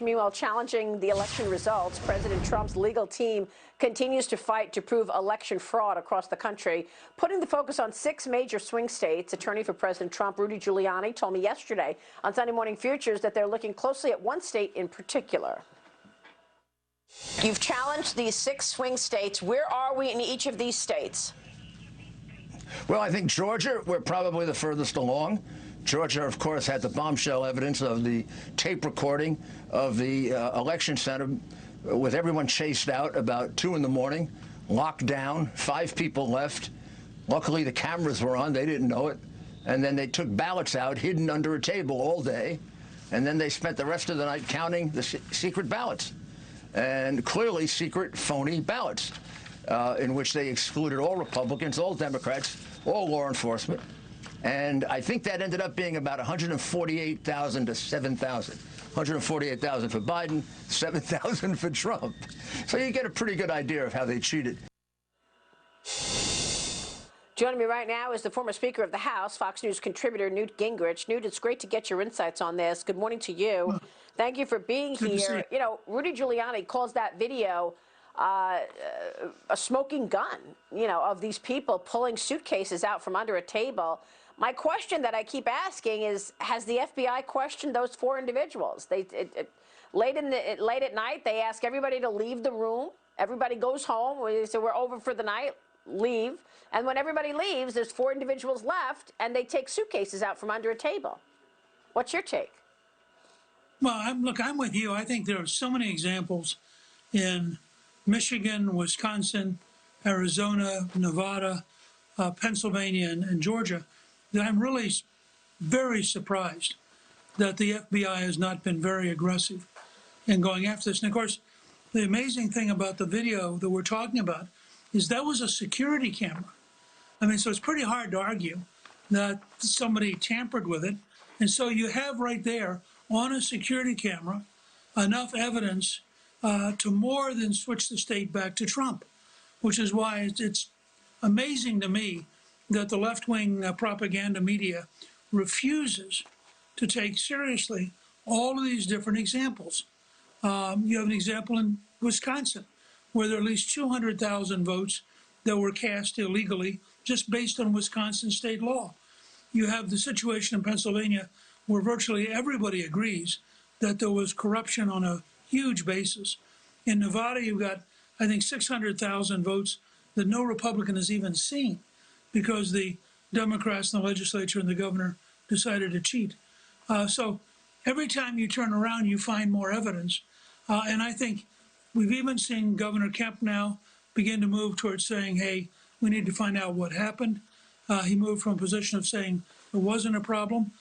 Meanwhile, challenging the election results, President Trump's legal team continues to fight to prove election fraud across the country, putting the focus on 6 major swing states. Attorney for President Trump, Rudy Giuliani, told me yesterday on Sunday Morning Futures that they're looking closely at one state in particular. You've challenged these 6 swing states. Where are we in each of these states? Well, I think Georgia, we're probably the furthest along. Georgia, of course, had the bombshell evidence of the tape recording of the election center with everyone chased out about 2 in the morning, locked down, 5 people left. Luckily, the cameras were on. They didn't know it. And then they took ballots out hidden under a table all day. And then they spent the rest of the night counting the secret ballots. And clearly secret, phony ballots, in which they excluded all Republicans, all Democrats, all law enforcement. And I think that ended up being about 148,000 to 7,000. 148,000 for Biden, 7,000 for Trump. So you get a pretty good idea of how they cheated. Joining me right now is the former Speaker of the House, Fox News contributor Newt Gingrich. Newt, it's great to get your insights on this. Good morning to you. Thank you for being here. You know, Rudy Giuliani calls that video a smoking gun, you know, of these people pulling suitcases out from under a table. My question that I keep asking is, has the FBI questioned those 4 individuals? Late at night, they ask everybody to leave the room. Everybody goes home. They say, we're over for the night. Leave. And when everybody leaves, there's 4 individuals left, and they take suitcases out from under a table. What's your take? Well, look, I'm with you. I think there are so many examples in Michigan, Wisconsin, Arizona, Nevada, Pennsylvania, and Georgia that I'm really very surprised that the FBI has not been very aggressive in going after this. And of course, the amazing thing about the video that we're talking about is that was a security camera. I mean, so it's pretty hard to argue that somebody tampered with it. And so you have right there on a security camera enough evidence to more than switch the state back to Trump, which is why it's amazing to me that the left-wing propaganda media refuses to take seriously all of these different examples. You have an example in Wisconsin, where there are at least 200,000 votes that were cast illegally just based on Wisconsin state law. You have the situation in Pennsylvania where virtually everybody agrees that there was corruption on a huge basis. In Nevada, you've got, I think, 600,000 votes that no Republican has even seen because the Democrats in the legislature and the governor decided to cheat. So every time you turn around, you find more evidence. And I think we've even seen Governor Kemp now begin to move towards saying, hey, we need to find out what happened. He moved from a position of saying there wasn't a problem.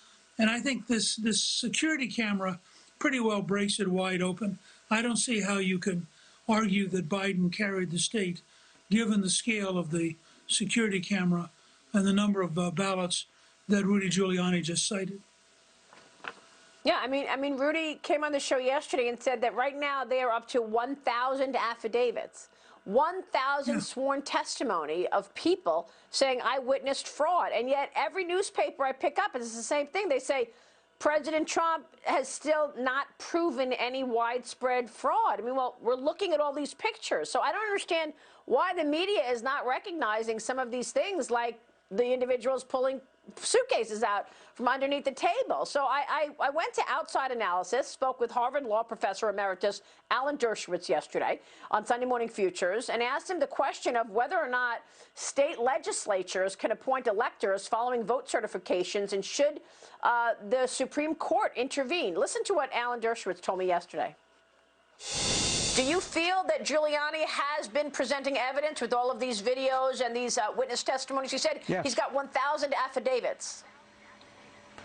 And I think this security camera pretty well breaks it wide open. I don't see how you can argue that Biden carried the state, given the scale of the security camera and the number of ballots that Rudy Giuliani just cited. Yeah, I mean, Rudy came on the show yesterday and said that right now they are up to 1,000 affidavits, 1,000 sworn testimony of people saying, I witnessed fraud. And yet every newspaper I pick up is the same thing. They say President Trump has still not proven any widespread fraud. I mean, well, we're looking at all these pictures. So I don't understand why the media is not recognizing some of these things, like the individuals pulling suitcases out from underneath the table. So I went to Outside Analysis, spoke with Harvard Law Professor Emeritus Alan Dershowitz yesterday on Sunday Morning Futures, and asked him the question of whether or not state legislatures can appoint electors following vote certifications, and should the Supreme Court intervene. Listen to what Alan Dershowitz told me yesterday. Do you feel that Giuliani has been presenting evidence with all of these videos and these witness testimonies? He said he's got 1,000 affidavits.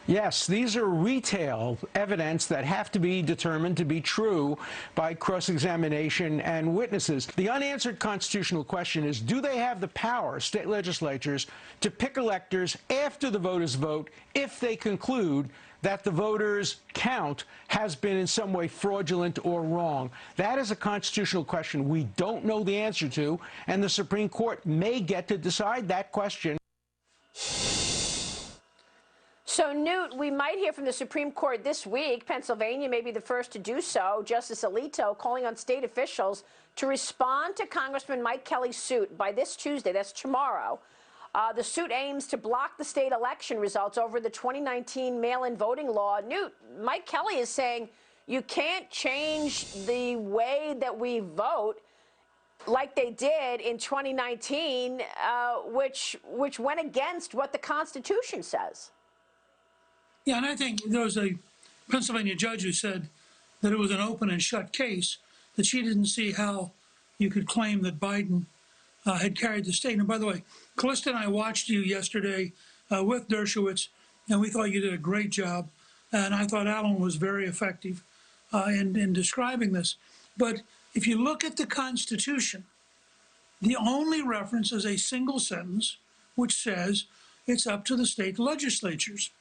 Yes, these are retail evidence that have to be determined to be true by cross-examination and witnesses. The unanswered constitutional question is, do they have the power, state legislatures, to pick electors after the voters vote if they conclude that the voters' count has been in some way fraudulent or wrong? That is a constitutional question we don't know the answer to, and the Supreme Court may get to decide that question. So, Newt, we might hear from the Supreme Court this week. Pennsylvania may be the first to do so. Justice Alito calling on state officials to respond to Congressman Mike Kelly's suit by this Tuesday. That's tomorrow. The suit aims to block the state election results over the 2019 mail-in voting law. Newt, Mike Kelly is saying you can't change the way that we vote like they did in 2019, which went against what the Constitution says. Yeah, and I think there was a Pennsylvania judge who said that it was an open and shut case, that she didn't see how you could claim that Biden had carried the state. And by the way, Callista and I watched you yesterday with Dershowitz, and we thought you did a great job. And I thought Alan was very effective in describing this. But if you look at the Constitution, the only reference is a single sentence, which says it's up to the state legislatures.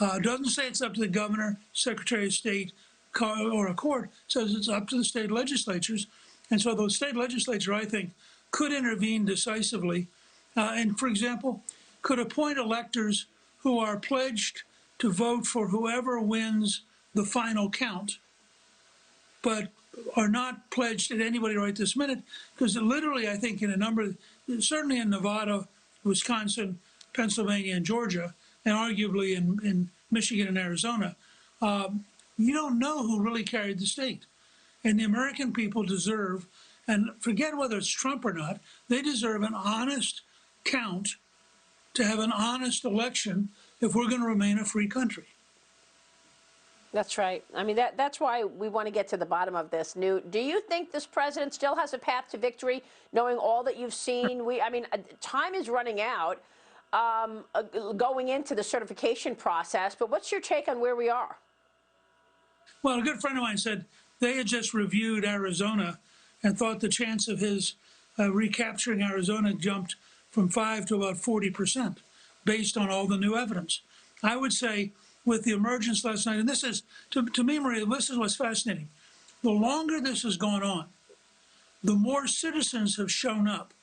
It doesn't say it's up to the governor, secretary of state, or a court. It says it's up to the state legislatures. And so those state legislatures, I think, could intervene decisively and, for example, could appoint electors who are pledged to vote for whoever wins the final count, but are not pledged at anybody right this minute, because literally, I think in a number, certainly in Nevada, Wisconsin, Pennsylvania, and Georgia, and arguably in Michigan and Arizona, you don't know who really carried the state. And the American people deserve, and forget whether it's Trump or not, they deserve an honest count to have an honest election if we're going to remain a free country. That's right. I mean, that's why we want to get to the bottom of this, Newt. Do you think this president still has a path to victory, knowing all that you've seen? I mean, time is running out going into the certification process, but what's your take on where we are? Well, a good friend of mine said they had just reviewed Arizona and thought the chance of his recapturing Arizona jumped from 5 to about 40% based on all the new evidence. I would say with the emergence last night, and this is, to me, Maria, this is what's fascinating. The longer this has gone on, the more citizens have shown up,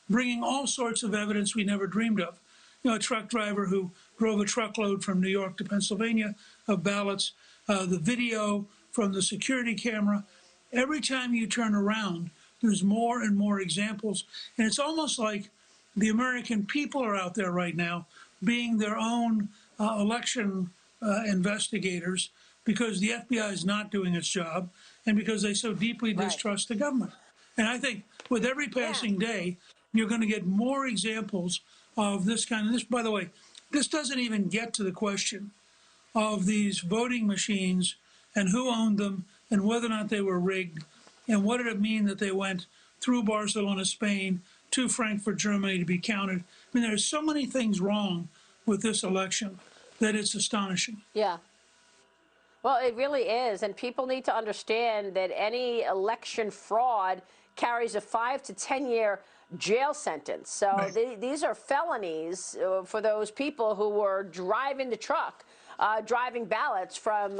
bringing all sorts of evidence we never dreamed of. You know, a truck driver who drove a truckload from New York to Pennsylvania of ballots, the video from the security camera. Every time you turn around, there's more and more examples. And it's almost like the American people are out there right now being their own election investigators, because the FBI is not doing its job and because they so deeply distrust the government. And I think with every passing day, you're going to get more examples of this kind of this. By the way, this doesn't even get to the question of these voting machines and who owned them and whether or not they were rigged and what did it mean that they went through Barcelona, Spain, to Frankfurt, Germany to be counted. I mean, there's so many things wrong with this election that it's astonishing. Yeah. Well, it really is. And people need to understand that any election fraud carries a 5 to 10 year jail sentence. So these are felonies for those people who were driving the truck, driving ballots from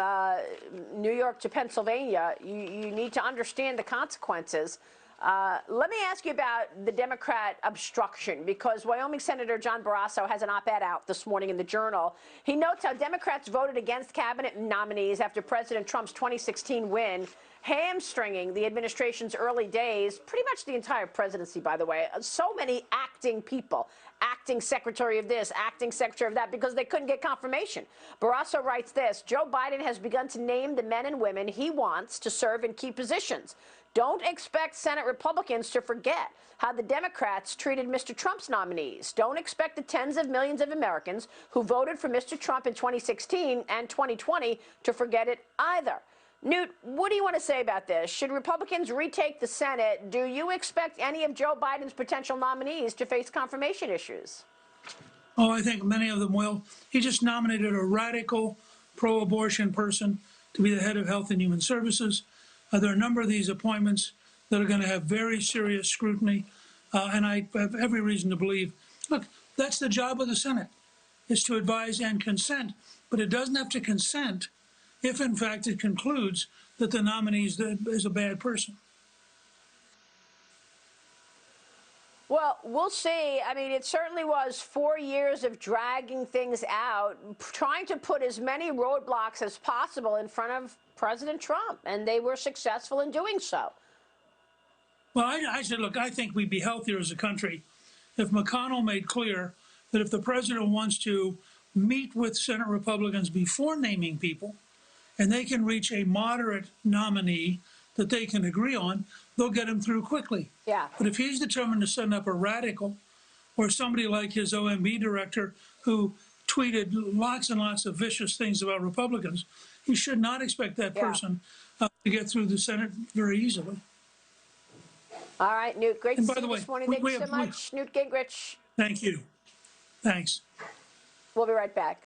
New York to Pennsylvania. You need to understand the consequences. Let me ask you about the Democrat obstruction, because Wyoming Senator John Barrasso has an op-ed out this morning in the Journal. He notes how Democrats voted against cabinet nominees after President Trump's 2016 win, hamstringing the administration's early days, pretty much the entire presidency, by the way. So many acting people, acting secretary of this, acting secretary of that, because they couldn't get confirmation. Barrasso writes this: Joe Biden has begun to name the men and women he wants to serve in key positions. Don't expect Senate Republicans to forget how the Democrats treated Mr. Trump's nominees. Don't expect the tens of millions of Americans who voted for Mr. Trump in 2016 and 2020 to forget it either. Newt, what do you want to say about this? Should Republicans retake the Senate? Do you expect any of Joe Biden's potential nominees to face confirmation issues? Oh, I think many of them will. He just nominated a radical pro-abortion person to be the head of Health and Human Services. There are a number of these appointments that are going to have very serious scrutiny, and I have every reason to believe, look, that's the job of the Senate, is to advise and consent, but it doesn't have to consent if, in fact, it concludes that the nominee is a bad person. Well, we'll see. I mean, it certainly was 4 years of dragging things out, trying to put as many roadblocks as possible in front of President Trump, and they were successful in doing so. Well, I said, look, I think we'd be healthier as a country if McConnell made clear that if the president wants to meet with Senate Republicans before naming people, and they can reach a moderate nominee that they can agree on, they'll get him through quickly. Yeah. But if he's determined to send up a radical or somebody like his OMB director who tweeted lots and lots of vicious things about Republicans, he should not expect that person to get through the Senate very easily. All right, Newt, great to And by see the you way, this morning. Thank you so much, Newt Gingrich. Thank you. Thanks. We'll be right back.